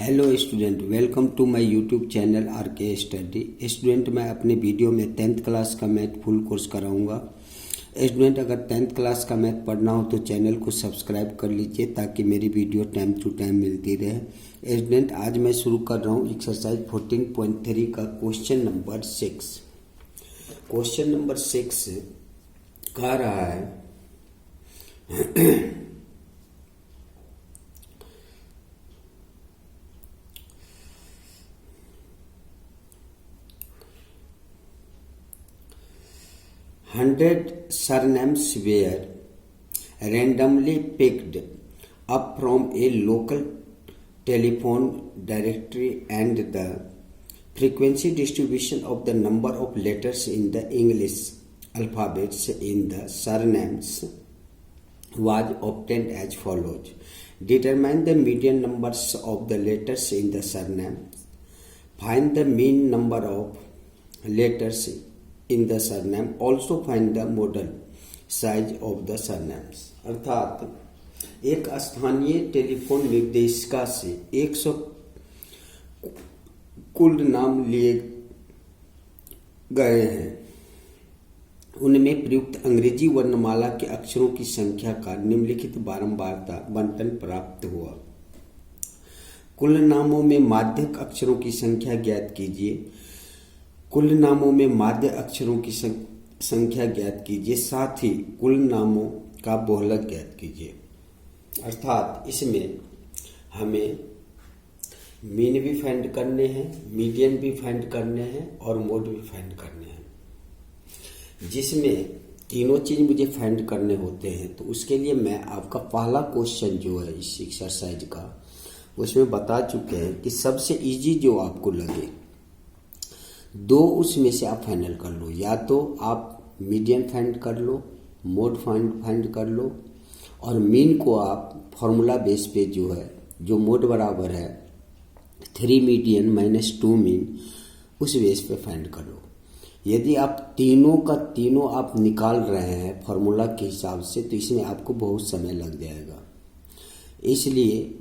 Hello student, welcome to my YouTube channel R K study. Student, मैं अपने video में 10th class का math full course कराऊंगा। Student, अगर 10th क्लास का मैथ पढ़ना हो तो चैनल को सब्सक्राइब कर लीजिए ताकि मेरी वीडियो टाइम टू टाइम मिलती रहे। स्टूडेंट, आज मैं शुरू कर रहा हूँ एक्सरसाइज 14.3 का क्वेश्चन नंबर 6। क्वेश्चन नंबर 6 कह रहा है 100 surnames were randomly picked up from a local telephone directory, and the frequency distribution of the number of letters in the English alphabets in the surnames was obtained as follows. Determine the median numbers of the letters in the surname. Find the mean number of letters in the surname. Also find the model size of the surnames। अर्थात एक स्थानीय telephone निर्देशिका से 100 कुल नाम लिए गए हैं। उनमें प्रयुक्त अंग्रेजी वर्णमाला के अक्षरों की संख्या का निम्नलिखित बारंबारता बंटन प्राप्त हुआ। कुल नामों में माध्यक अक्षरों की संख्या ज्ञात कीजिए। कुल नामों में माध्य अक्षरों की संख्या ज्ञात कीजिए, साथ ही कुल नामों का बहुलक ज्ञात कीजिए। अर्थात इसमें हमें मीन भी फाइंड करने हैं, मीडियन भी फाइंड करने हैं और मोड भी फाइंड करने हैं। जिसमें तीनों चीज मुझे फाइंड करने होते हैं, तो उसके लिए मैं आपका पहला क्वेश्चन जो है इस एक्सरसाइज का, उसमें बता चुके हैं कि सबसे इजी जो आपको लगे दो उसमें से आप फाइनल कर लो। या तो आप मीडियन फाइंड कर लो, मोड फाइंड कर लो, और मीन को आप फॉर्मूला बेस पे जो है, जो मोड बराबर है 3 मीडियन माइनस 2 मीन, उस बेस पे फाइंड कर लो। यदि आप तीनों का तीनों आप निकाल रहे हैं फॉर्मूला के हिसाब से, तो इसमें आपको बहुत समय लग जाएगा। इसलिए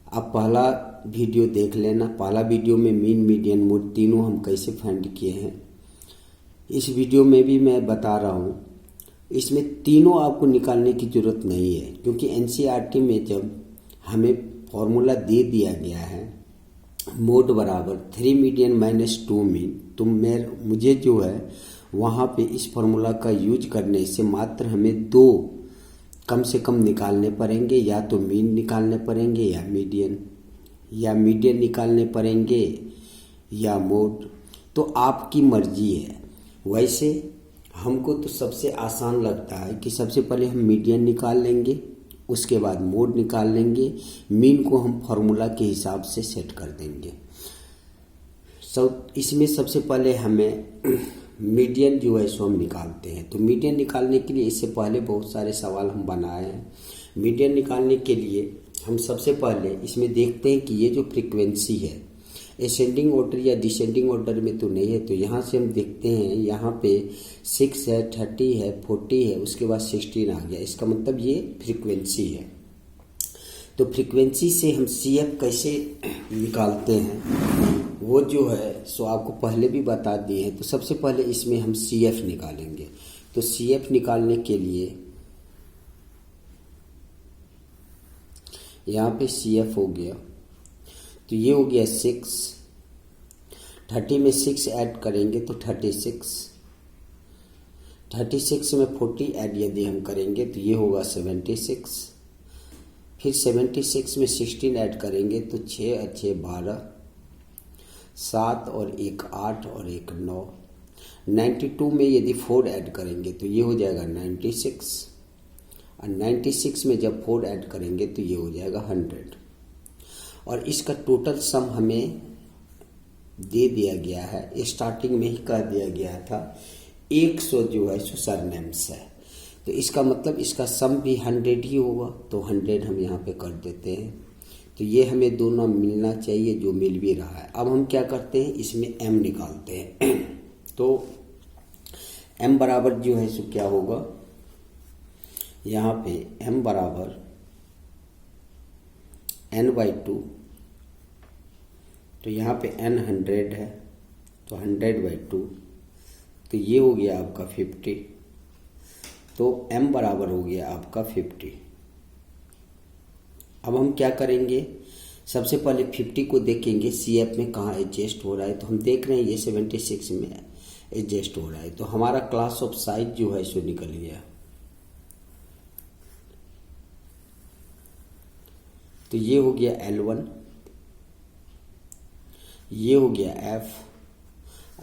आप पहला वीडियो देख लेना। पहला वीडियो में मीन, मीडियन, मोड तीनों हम कैसे फाइंड किए हैं, इस वीडियो में भी मैं बता रहा हूँ। इसमें तीनों आपको निकालने की जरूरत नहीं है, क्योंकि एनसीईआरटी में जब हमें फॉर्मूला दे दिया गया है मोड बराबर 3 मीडियन माइनस 2 मीन, तो मुझे जो है वहाँ पे इस फॉर्मूला का यूज करने से मात्र हमें दो कम से कम निकालने पड़ेंगे। या तो मीन निकालने पड़ेंगे या मीडियन निकालने पड़ेंगे या मोड। तो आपकी मर्जी है। वैसे हमको तो सबसे आसान लगता है कि सबसे पहले हम मीडियन निकाल लेंगे, उसके बाद मोड निकाल लेंगे, मीन को हम फॉर्मूला के हिसाब से सेट कर देंगे। इसमें सबसे पहले हमें मीडियन जो है सो हम निकालते हैं। तो मीडियन निकालने के लिए इससे पहले बहुत सारे सवाल हम बनाए हैं। मीडियन निकालने के लिए हम सबसे पहले इसमें देखते हैं कि ये जो फ्रीक्वेंसी है असेंडिंग ऑर्डर या डिसेंडिंग ऑर्डर में तो नहीं है। तो यहाँ से हम देखते हैं, यहाँ पे 6 है, 30 है, 40 है, उसके बाद 16 आ गया। इसका मतलब ये फ्रीक्वेंसी है। तो फ्रीक्वेंसी से हम CF कैसे निकालते हैं वो जो है सो आपको पहले भी बता दिए हैं। तो सबसे पहले इसमें हम CF निकालेंगे। तो CF निकालने के लिए यहाँ पे CF हो गया, तो ये हो गया 6। 30 में 6 ऐड करेंगे तो 36। 36 में 40 ऐड यदि हम करेंगे तो ये होगा 76। फिर 76 में 16 ऐड करेंगे तो 6 और 6 12, 7 और 1 8 और 1 9। 92 में यदि 4 ऐड करेंगे तो ये हो जाएगा 96, और 96 में जब 4 ऐड करेंगे तो ये हो जाएगा 100। और इसका टोटल सम हमें दे दिया गया है, स्टार्टिंग में ही कह दिया गया था 100 जो है सो सरनेम्स है। तो इसका मतलब इसका सम भी 100 ही होगा। तो 100 हम यहाँ पे कर देते हैं। तो ये हमें दोनों मिलना चाहिए, जो मिल भी रहा है। अब हम क्या करते हैं, इसमें m निकालते हैं। तो m बराबर जो है सो क्या होगा, यहाँ पे m बराबर n/2 तो यहाँ पे n 100 है तो 100/2, तो ये हो गया आपका 50। तो m बराबर हो गया आपका 50। अब हम क्या करेंगे, सबसे पहले 50 को देखेंगे CF में कहाँ एडजस्ट हो रहा है। तो हम देख रहे हैं ये 76 में एडजस्ट हो रहा है, तो हमारा क्लास ऑफ साइज जो है सो निकल गया। तो ये हो गया L1, ये हो गया F,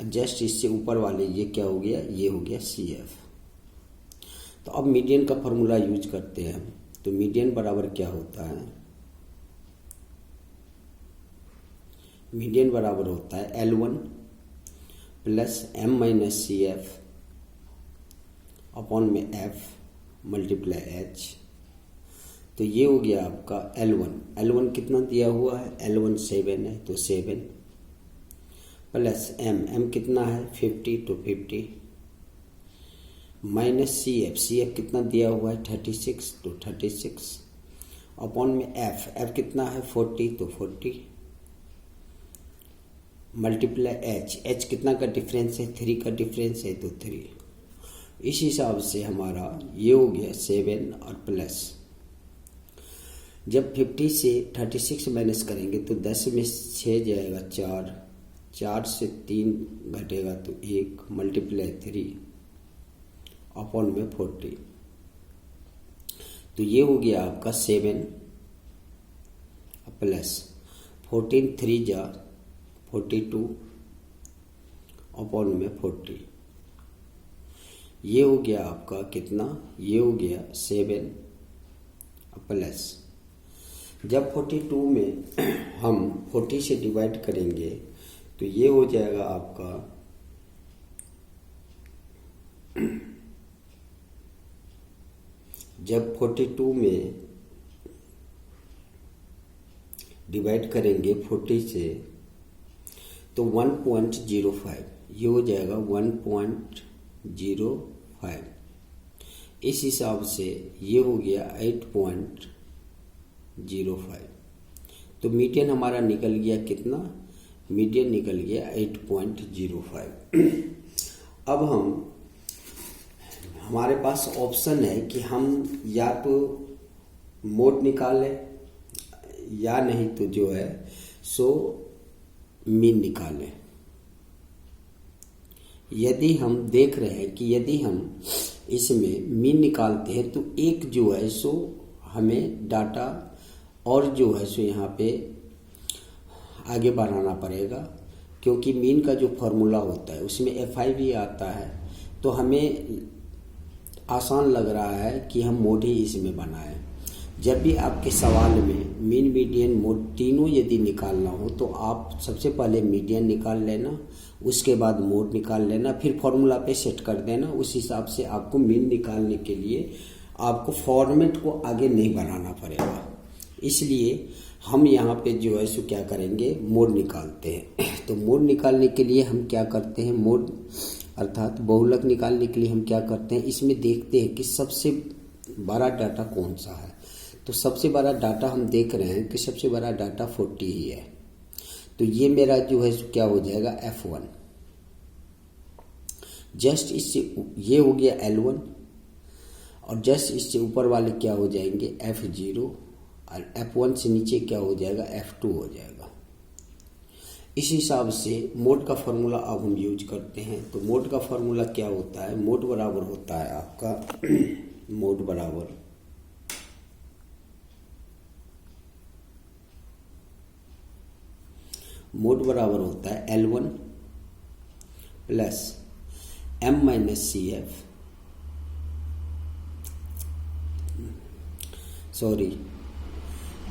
जस्ट इससे ऊपर वाले ये क्या हो गया, ये हो गया CF। तो अब मीडियन का फॉर्मूला यूज करते हैं हम। तो मीडियन बराबर क्या होता है, मीडियन बराबर होता है L1 plus M minus CF upon में F मल्टीप्लाई H। तो ये हो गया आपका L1 कितना दिया हुआ है, L1 7 है तो 7 प्लस M कितना है 50 तो 50 माइनस CF कितना दिया हुआ है 36 तो 36 अपॉन में F कितना है 40 तो 40 मल्टीप्लाई H कितना का डिफरेंस है 3 का डिफरेंस है तो 3। इस हिसाब से हमारा ये हो गया 7 और प्लस, जब 50 से 36 माइनस करेंगे तो 10 में 6 जाएगा 4, 4 से 3 घटेगा तो 1 मल्टीप्लाई 3 अपॉन में 40। तो ये हो गया आपका 7 प्लस 14 3 जा 42 अपॉन में 40। ये हो गया आपका कितना, ये हो गया 7 प्लस, जब 42 में हम 40 से डिवाइड करेंगे तो ये हो जाएगा आपका जब 42 में डिवाइड करेंगे 40 से तो 1.05, ये हो जाएगा 1.05। इस हिसाब से ये हो गया 8.05। तो मीडियन हमारा निकल गया कितना, मीडियन निकल गया 8.05। अब हमारे पास ऑप्शन है कि हम या तो मोड निकालें या नहीं तो जो है सो मीन निकालें। यदि हम देख रहे हैं कि यदि हम इसमें मीन निकालते हैं तो एक जो है सो हमें डाटा और जो है सो यहाँ पे आगे बढ़ाना पड़ेगा, क्योंकि मीन का जो फॉर्मूला होता है उसमें FI भी आता है। तो हमें आसान लग रहा है कि हम मोड ही इसमें बनाएं। जब भी आपके सवाल में मीन मीडियन मोड तीनों यदि निकालना हो तो आप सबसे पहले मीडियन निकाल लेना, उसके बाद मोड निकाल लेना, फिर फॉर्मूला पे सेट कर देना। उस हिसाब से आपको मीन निकालने के लिए आपको फॉर्मेट को आगे नहीं बढ़ाना पड़ेगा। इसलिए हम यहाँ पे जो है सो क्या करेंगे, मोड निकालते हैं। तो मोड निकालने के लिए हम क्या करते हैं, मोड अर्थात बहुलक निकालने के लिए हम क्या करते हैं, इसमें देखते हैं कि सबसे बड़ा डाटा कौन सा है। तो सबसे बड़ा डाटा हम देख रहे हैं कि सबसे बड़ा डाटा 40 ही है। तो ये मेरा जो है सो क्या हो जाएगा F1। जस्ट इससे ये हो गया L1 और जस्ट इससे ऊपर वाले क्या हो जाएंगे F0 और F1 से नीचे क्या हो जाएगा F2 हो जाएगा। इस हिसाब से मोड का फॉर्मूला अब हम यूज करते हैं। तो मोड का फॉर्मूला क्या होता है, मोड बराबर होता है आपका मोड बराबर होता है L1 plus M minus CF, sorry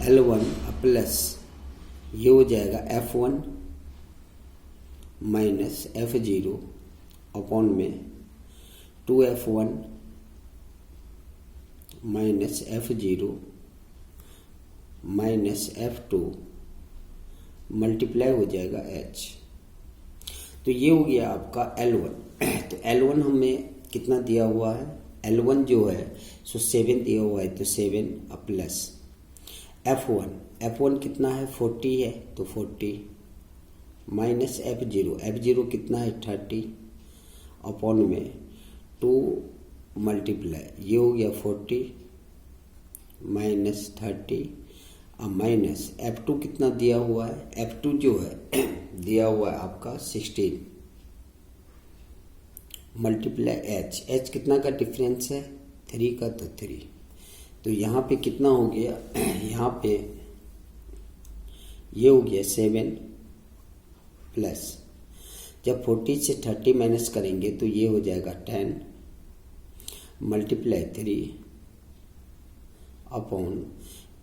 L1 plus ये हो जाएगा F1 माइनस F0 अपॉन में 2F1 minus F0 minus F2 multiply हो जाएगा H। तो ये हो गया आपका L1। तो L1 हमें कितना दिया हुआ है, L1 जो है सो 7 दिया हुआ है तो 7 प्लस F1 कितना है 40 है तो 40 माइनस F0 कितना है 30 अपॉन में 2 मल्टीप्लाई ये हो गया 40 माइनस 30 अब माइनस F2 कितना दिया हुआ है, F2 जो है दिया हुआ है आपका 16 मल्टीप्लाई H कितना का डिफरेंस है 3 का, तो 3 तो यहाँ पे कितना हो गया यहाँ पे ये हो गया 7 प्लस जब 40 से 30 माइनस करेंगे तो ये हो जाएगा 10 मल्टीप्लाई 3 अपॉन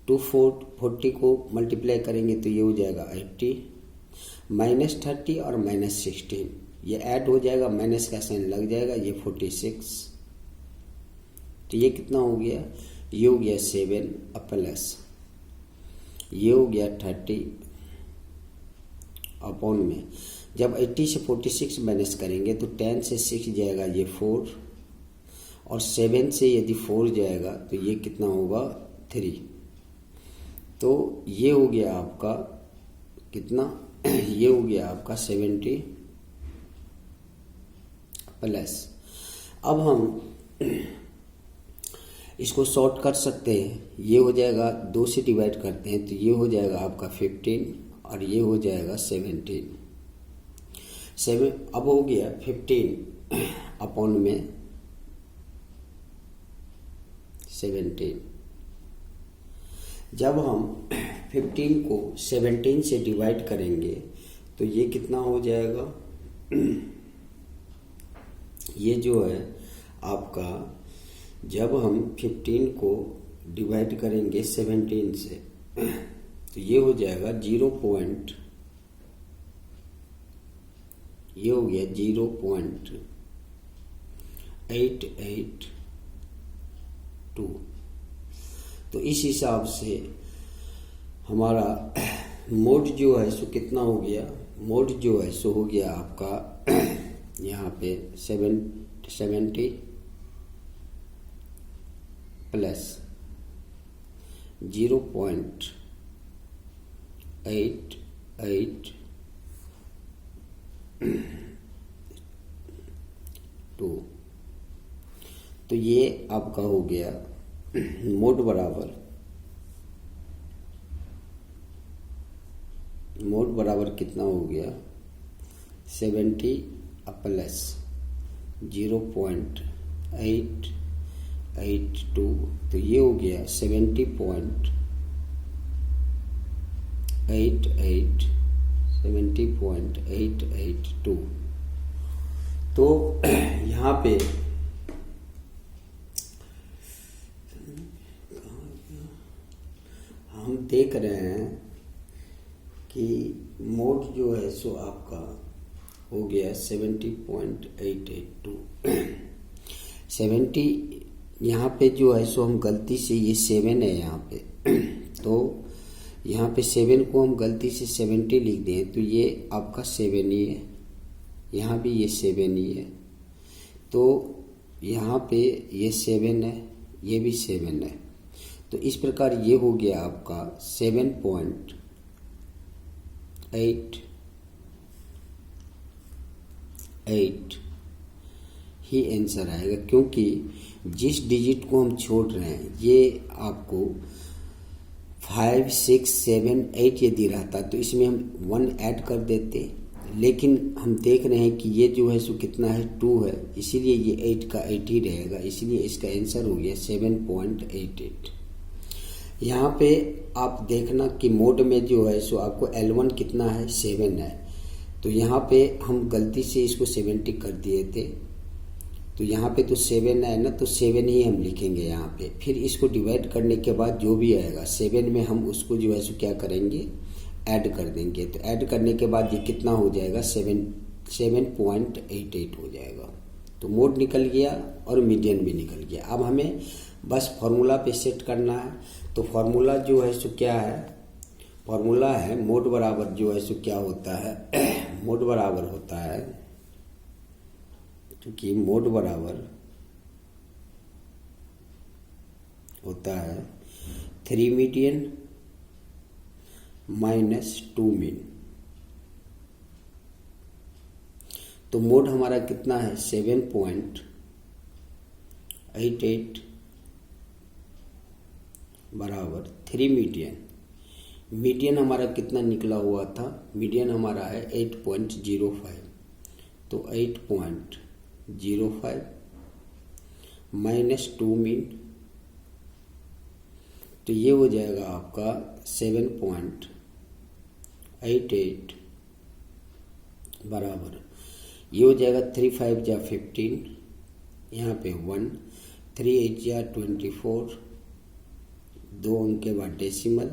40 को मल्टीप्लाई करेंगे तो ये हो जाएगा 80 माइनस 30 और माइनस 16 ये ऐड हो जाएगा, माइनस का साइन लग जाएगा, ये 46 तो ये कितना हो गया, ये हो गया 7 प्लस ये हो गया 30 अपॉन में जब 80 से 46 माइनस करेंगे तो 10 से 6 जाएगा ये 4 और 7 से यदि 4 जाएगा तो ये कितना होगा 3 तो ये हो गया आपका कितना ये हो गया आपका 70 प्लस अब हम इसको शॉर्ट कर सकते हैं, ये हो जाएगा 2 से डिवाइड करते हैं तो ये हो जाएगा आपका 15 और ये हो जाएगा 17 अब हो गया 15 अपॉन में 17 जब हम 15 को 17 से डिवाइड करेंगे तो ये कितना हो जाएगा ये जो है आपका जब हम 15 को डिवाइड करेंगे 17 से तो ये हो जाएगा ये हो गया 0.882 तो इस हिसाब से हमारा मोड जो है सो कितना हो गया, मोड जो है सो हो गया आपका यहाँ पे 70 प्लस 0.882 तो ये आपका हो गया मोड बराबर कितना हो गया 70 प्लस 0.882 तो ये हो गया 70.882 तो यहाँ पे हम देख रहे हैं कि मोड जो है सो आपका हो गया 70.882 70 यहाँ पे जो है सो हम गलती से ये 7 है यहाँ पे तो यहाँ पे 7 को हम गलती से 70 लिख दें तो ये आपका 7 ही है, यहाँ भी ये 7 ही है तो यहाँ पे ये 7 है, ये भी 7 है तो इस प्रकार ये हो गया आपका 7.8 ही आंसर आएगा क्योंकि जिस डिजिट को हम छोड़ रहे हैं ये आपको 5, 6, 7, 8 यदि रहता तो इसमें हम 1 ऐड कर देते, लेकिन हम देख रहे हैं कि ये जो है सो कितना है 2 है, इसीलिए ये 8 का 8 ही रहेगा, इसलिए इसका आंसर हो गया 7.88। यहाँ पे आप देखना कि मोड में जो है सो आपको L1 कितना है 7 है तो यहाँ पे हम गलती से इसको 70 कर दिए थे तो यहाँ पे तो 7 है ना तो 7 ही हम लिखेंगे यहाँ पे, फिर इसको डिवाइड करने के बाद जो भी आएगा 7 में हम उसको जो है सो क्या करेंगे ऐड कर देंगे तो ऐड करने के बाद ये कितना हो जाएगा 7.88 हो जाएगा तो मोड निकल गया और मीडियन भी निकल गया। अब हमें बस फॉर्मूला पे सेट करना है तो फॉर्मूला जो है सो क्या है, फॉर्मूला है मोड बराबर जो है सो क्या होता है मोड बराबर होता है क्योंकि मोड बराबर होता है 3 मीडियन माइनस 2 मीन तो मोड हमारा कितना है 7.88 बराबर 3 मीडियन। मीडियन हमारा कितना निकला हुआ था, मीडियन हमारा है 8.05, तो 8.05 -2 मीन, तो ये हो जाएगा आपका 7.88 बराबर, ये हो जाएगा 3 5 जा 15, यहाँ पे 1, 3 8 जा 24, 2 अंक के बाद डेसिमल,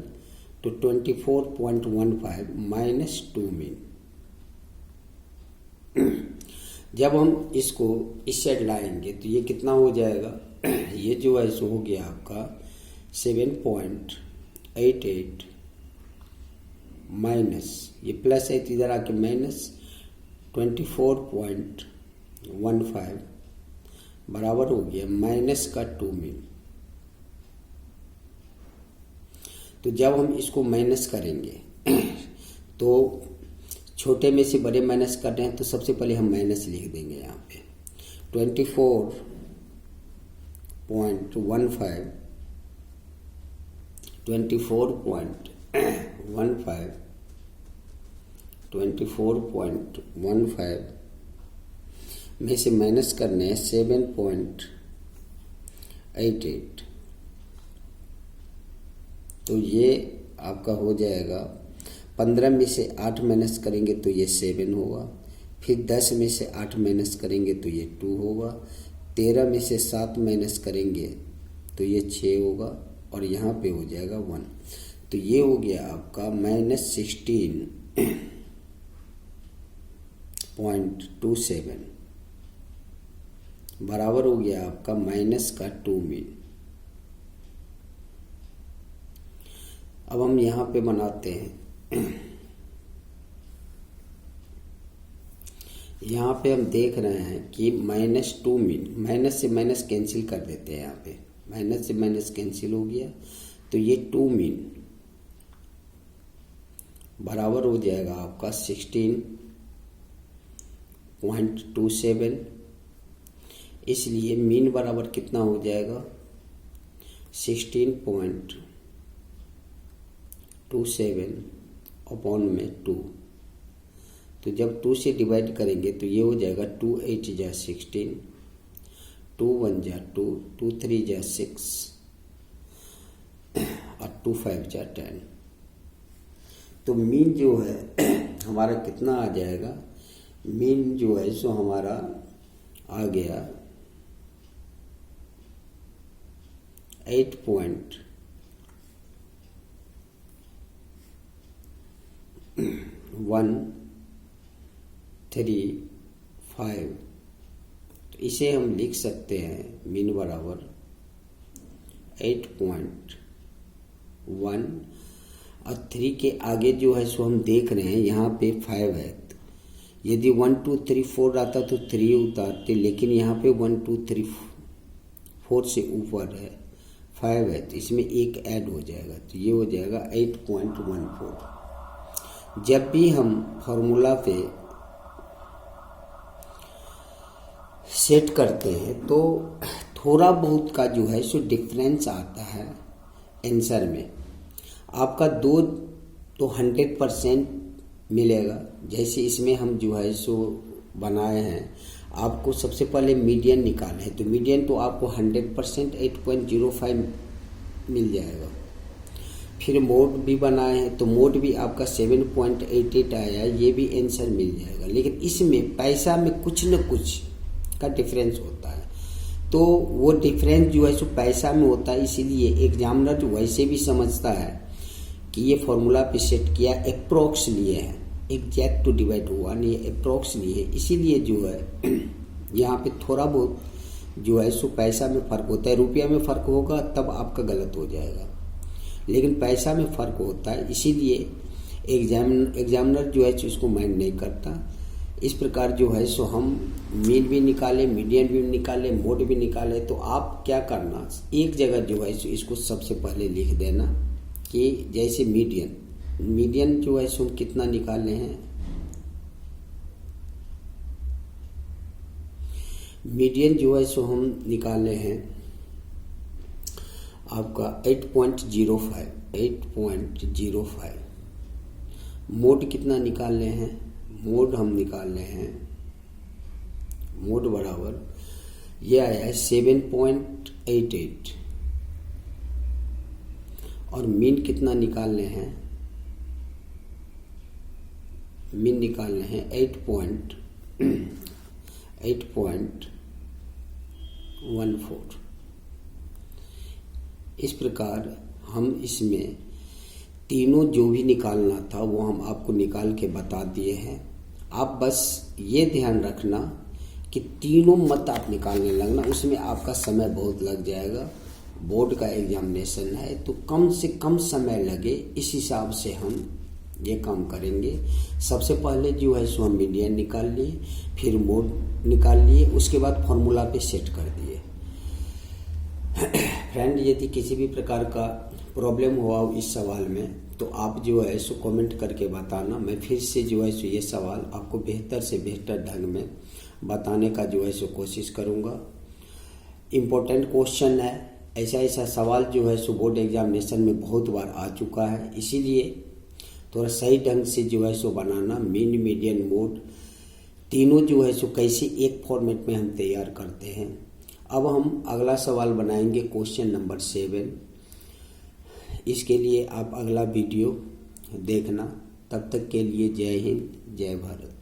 तो 24.15 -2 मीन। जब हम इसको इस साइड लाएंगे तो ये कितना हो जाएगा, ये जो है सो हो गया आपका 7.88 माइनस, ये प्लस है तो इधर आके माइनस 24.15 बराबर हो गया -2 मीन। तो जब हम इसको माइनस करेंगे तो छोटे में से बड़े माइनस कर रहे हैं, तो सबसे पहले हम माइनस लिख देंगे यहाँ पे 24.15 में से माइनस करने हैं 7.88, तो ये आपका हो जाएगा 15 में से 8 माइनस करेंगे तो ये 7 होगा, फिर 10 में से 8 माइनस करेंगे तो ये 2 होगा, 13 में से 7 माइनस करेंगे तो ये 6 होगा, और यहाँ पे हो जाएगा 1, तो ये हो गया आपका -16.27 बराबर हो गया आपका -2 मीन। अब हम यहाँ पे बनाते हैं, यहाँ पे हम देख रहे हैं कि -2 मीन, माइनस से माइनस कैंसिल कर देते हैं, यहाँ पे माइनस से माइनस कैंसिल हो गया, तो ये 2 मीन बराबर हो जाएगा आपका 16.27, इसलिए मीन बराबर कितना हो जाएगा 16.27 अपॉन में 2, तो जब 2 से डिवाइड करेंगे तो ये हो जाएगा 2 8 जा 16, 2 1 जा 2, 2 3 जा 6 और 2 5 जा 10। तो मीन जो है हमारा कितना आ जाएगा, मीन जो है सो हमारा आ गया 8.135, तो इसे हम लिख सकते हैं मीन बराबर 8.1, और 3 के आगे जो है सो हम देख रहे हैं यहाँ पे 5 है, यदि 1 2 3 4 आता तो 3 उतारते, लेकिन यहाँ पे 1 2 3 4 से ऊपर है 5 है, तो इसमें एक ऐड हो जाएगा, तो ये हो जाएगा 8.14। जब भी हम फॉर्मूला पे सेट करते हैं तो थोड़ा बहुत का जो है सो डिफरेंस आता है आंसर में, आपका 2 तो 100% मिलेगा। जैसे इसमें हम जो है सो बनाए हैं, आपको सबसे पहले मीडियन निकालना है, तो मीडियन तो आपको 100% 8.05 मिल जाएगा। फिर मोड भी बनाए हैं तो मोड भी आपका 7.88 आया, ये भी आंसर मिल जाएगा। लेकिन इसमें पैसा में कुछ न कुछ का डिफरेंस होता है, तो वो डिफरेंस जो है सो पैसा में होता है, इसीलिए एग्जामिनर जो वैसे भी समझता है कि ये फॉर्मूला पे सेट किया, अप्रोक्स लिए हैं, एग्जैक्ट टू डिवाइड हुआ नहीं, अप्रोक्स लिए, इसीलिए जो है यहाँ पे थोड़ा बहुत जो है सो पैसा में फ़र्क होता है। रुपया में फ़र्क होगा तब आपका गलत हो जाएगा, लेकिन पैसा में फ़र्क होता है, इसीलिए एग्जामिनर जो है इसको माइंड नहीं करता। इस प्रकार जो है सो हम मीन भी निकाले, मीडियन भी निकाले, मोड भी निकाले, तो आप क्या करना, एक जगह जो है सो इसको सबसे पहले लिख देना कि जैसे मीडियन जो है सो हम कितना निकाले हैं मीडियन जो है सो हम निकाले हैं आपका 8.05। मोड कितना निकाल रहे हैं? मोड हम निकाल रहे हैं, मोड बराबर ये आया है 7.88 और मीन कितना निकाल रहे हैं? मीन निकाल रहे हैं 8.14। इस प्रकार हम इसमें तीनों जो भी निकालना था वो हम आपको निकाल के बता दिए हैं। आप बस ये ध्यान रखना कि तीनों मत आप निकालने लगना, उसमें आपका समय बहुत लग जाएगा। बोर्ड का एग्जामिनेशन है तो कम से कम समय लगे, इस हिसाब से हम ये काम करेंगे। सबसे पहले जो है सो हम मीडियन निकाल लिए, फिर मोड निकाल लिए, उसके बाद फॉर्मूला पे सेट कर दिए। फ्रेंड, यदि किसी भी प्रकार का प्रॉब्लम हुआ इस सवाल में तो आप जो है सो कमेंट करके बताना। मैं फिर से जो है सो ये सवाल आपको बेहतर से बेहतर ढंग में बताने का जो है सो कोशिश करूँगा। इम्पोर्टेंट क्वेश्चन है, ऐसा सवाल जो है सो बोर्ड एग्जामिनेशन में बहुत बार आ चुका है, इसीलिए थोड़ा सही ढंग से जो है सो बनाना। मीन, मीडियन, मोड तीनों जो है सो कैसे एक फॉर्मेट में हम तैयार करते हैं। अब हम अगला सवाल बनाएंगे क्वेश्चन नंबर 7। इसके लिए आप अगला वीडियो देखना। तब तक के लिए जय हिंद, जय भारत।